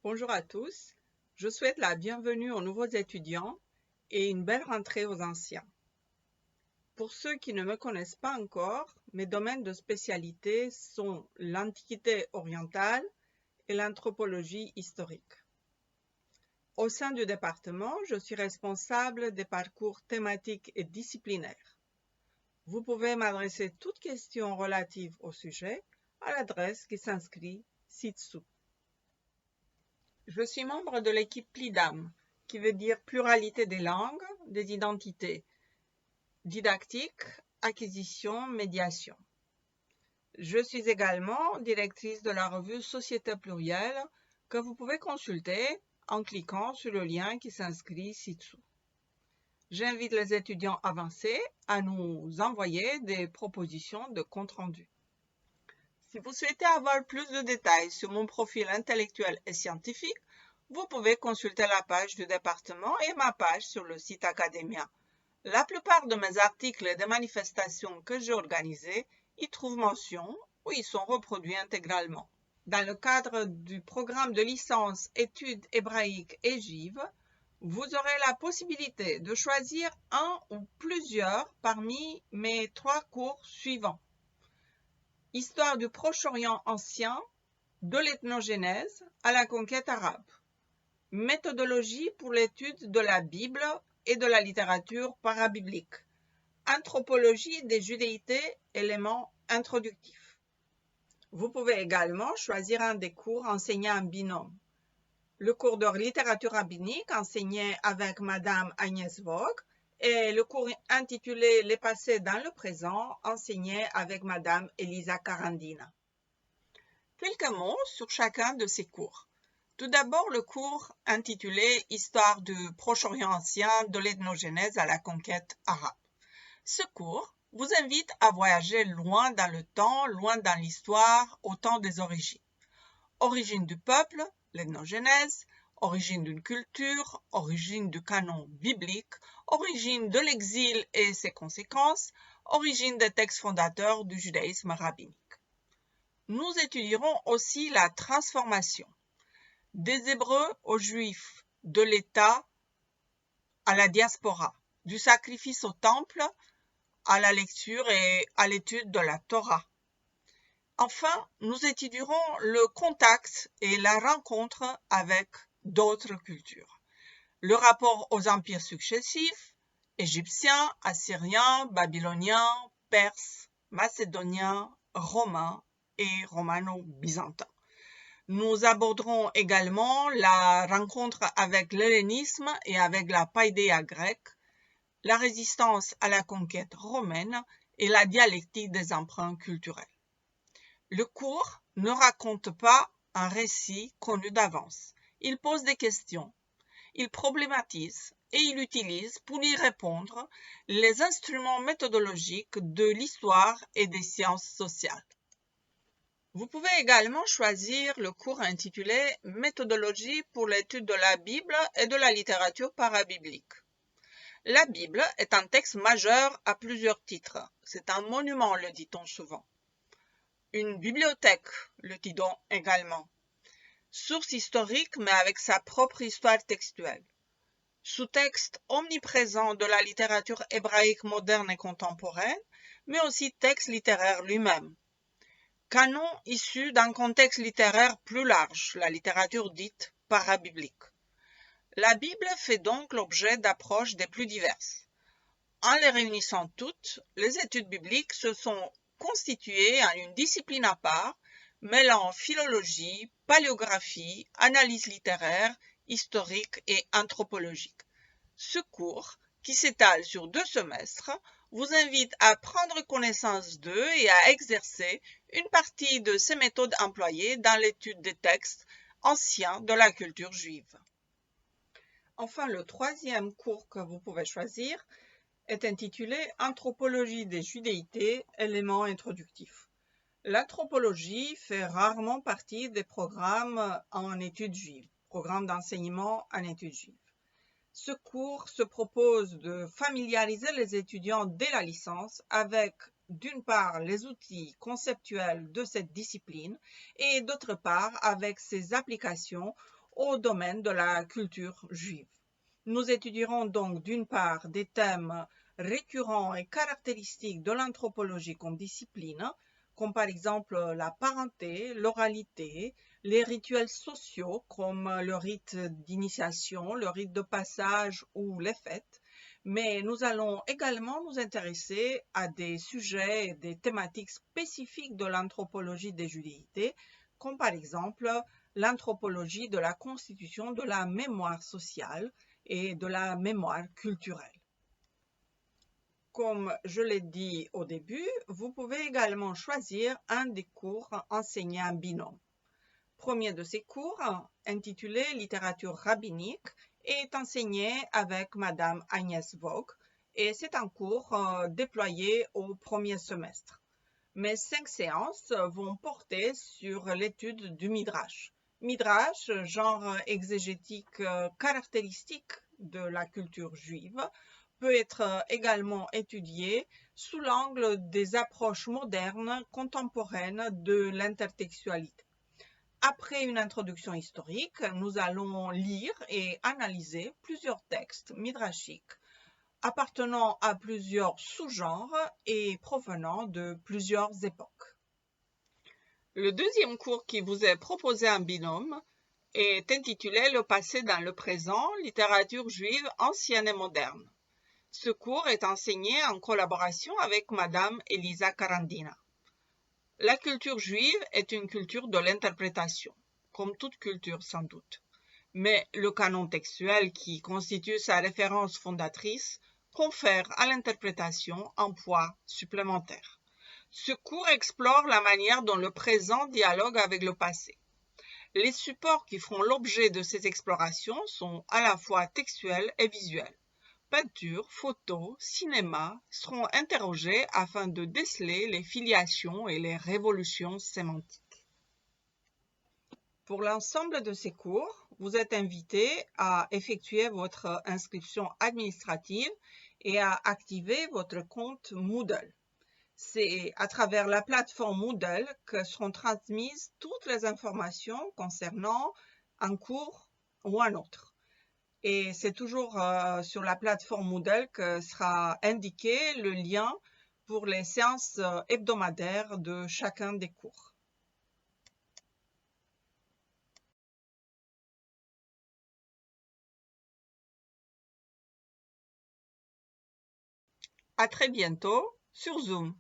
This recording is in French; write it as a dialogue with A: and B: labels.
A: Bonjour à tous, je souhaite la bienvenue aux nouveaux étudiants et une belle rentrée aux anciens. Pour ceux qui ne me connaissent pas encore, mes domaines de spécialité sont l'Antiquité orientale et l'anthropologie historique. Au sein du département, je suis responsable des parcours thématiques et disciplinaires. Vous pouvez m'adresser toute question relative au sujet à l'adresse qui s'inscrit ci-dessous. Je suis membre de l'équipe PLIDAM, qui veut dire pluralité des langues, des identités, didactique, acquisition, médiation. Je suis également directrice de la revue Société plurielle que vous pouvez consulter en cliquant sur le lien qui s'inscrit ci-dessous. J'invite les étudiants avancés à nous envoyer des propositions de compte-rendu. Si vous souhaitez avoir plus de détails sur mon profil intellectuel et scientifique, vous pouvez consulter la page du département et ma page sur le site Academia. La plupart de mes articles et des manifestations que j'ai organisées y trouvent mention ou y sont reproduits intégralement. Dans le cadre du programme de licence études hébraïques et juives, vous aurez la possibilité de choisir un ou plusieurs parmi mes 3 cours suivants. Histoire du Proche-Orient ancien, de l'ethnogénèse à la conquête arabe. Méthodologie pour l'étude de la Bible et de la littérature parabiblique. Anthropologie des judéités, éléments introductifs. Vous pouvez également choisir un des cours enseignés en binôme. Le cours de littérature rabbinique enseigné avec Madame Agnès Vogue et le cours intitulé Les passés dans le présent enseigné avec Madame Elisa Carandina. Quelques mots sur chacun de ces cours. Tout d'abord, le cours intitulé Histoire du Proche-Orient ancien, de l'ethnogénèse à la conquête arabe. Ce cours vous invite à voyager loin dans le temps, loin dans l'histoire, au temps des origines. Origine du peuple, l'ethnogénèse, origine d'une culture, origine du canon biblique, origine de l'exil et ses conséquences, origine des textes fondateurs du judaïsme rabbinique. Nous étudierons aussi la transformation des Hébreux aux Juifs, de l'État à la diaspora, du sacrifice au temple à la lecture et à l'étude de la Torah. Enfin, nous étudierons le contact et la rencontre avec d'autres cultures, le rapport aux empires successifs, égyptiens, assyriens, babyloniens, perses, macédoniens, romains et romano-byzantins. Nous aborderons également la rencontre avec l'hellénisme et avec la païdéia grecque, la résistance à la conquête romaine et la dialectique des emprunts culturels. Le cours ne raconte pas un récit connu d'avance. Il pose des questions, il problématise et il utilise pour y répondre les instruments méthodologiques de l'histoire et des sciences sociales. Vous pouvez également choisir le cours intitulé « Méthodologie pour l'étude de la Bible et de la littérature parabiblique ». La Bible est un texte majeur à plusieurs titres. C'est un monument, le dit-on souvent. Une bibliothèque, le dit-on également. Source historique, mais avec sa propre histoire textuelle. Sous-texte omniprésent de la littérature hébraïque moderne et contemporaine, mais aussi texte littéraire lui-même. Canon issu d'un contexte littéraire plus large, la littérature dite parabiblique. La Bible fait donc l'objet d'approches des plus diverses. En les réunissant toutes, les études bibliques se sont constituées en une discipline à part, mêlant philologie, paléographie, analyse littéraire, historique et anthropologique. Ce cours, qui s'étale sur 2 semestres, vous invite à prendre connaissance d'eux et à exercer une partie de ces méthodes employées dans l'étude des textes anciens de la culture juive. Enfin, le 3e cours que vous pouvez choisir est intitulé « Anthropologie des judéités, éléments introductifs ». L'anthropologie fait rarement partie des programmes en études juives, programmes d'enseignement en études juives. Ce cours se propose de familiariser les étudiants dès la licence avec, d'une part, les outils conceptuels de cette discipline et d'autre part, avec ses applications au domaine de la culture juive. Nous étudierons donc d'une part des thèmes récurrents et caractéristiques de l'anthropologie comme discipline, comme par exemple la parenté, l'oralité, les rituels sociaux comme le rite d'initiation, le rite de passage ou les fêtes, mais nous allons également nous intéresser à des sujets et des thématiques spécifiques de l'anthropologie des judéités, comme par exemple l'anthropologie de la constitution de la mémoire sociale et de la mémoire culturelle. Comme je l'ai dit au début, vous pouvez également choisir un des cours enseignés en binôme. Premier de ces cours, intitulé Littérature rabbinique, est enseigné avec Madame Agnès Vogt et c'est un cours déployé au premier semestre. Mes 5 séances vont porter sur l'étude du Midrash. Midrash, genre exégétique caractéristique de la culture juive, peut être également étudié sous l'angle des approches modernes contemporaines de l'intertextualité. Après une introduction historique, nous allons lire et analyser plusieurs textes midrashiques appartenant à plusieurs sous-genres et provenant de plusieurs époques. Le deuxième cours qui vous est proposé en binôme est intitulé Le passé dans le présent, littérature juive ancienne et moderne. Ce cours est enseigné en collaboration avec Madame Elisa Karandina. La culture juive est une culture de l'interprétation, comme toute culture sans doute. Mais le canon textuel qui constitue sa référence fondatrice confère à l'interprétation un poids supplémentaire. Ce cours explore la manière dont le présent dialogue avec le passé. Les supports qui font l'objet de ces explorations sont à la fois textuels et visuels. Peinture, photos, cinéma seront interrogés afin de déceler les filiations et les révolutions sémantiques. Pour l'ensemble de ces cours, vous êtes invité à effectuer votre inscription administrative et à activer votre compte Moodle. C'est à travers la plateforme Moodle que seront transmises toutes les informations concernant un cours ou un autre. Et c'est toujours sur la plateforme Moodle que sera indiqué le lien pour les séances hebdomadaires de chacun des cours. À très bientôt sur Zoom.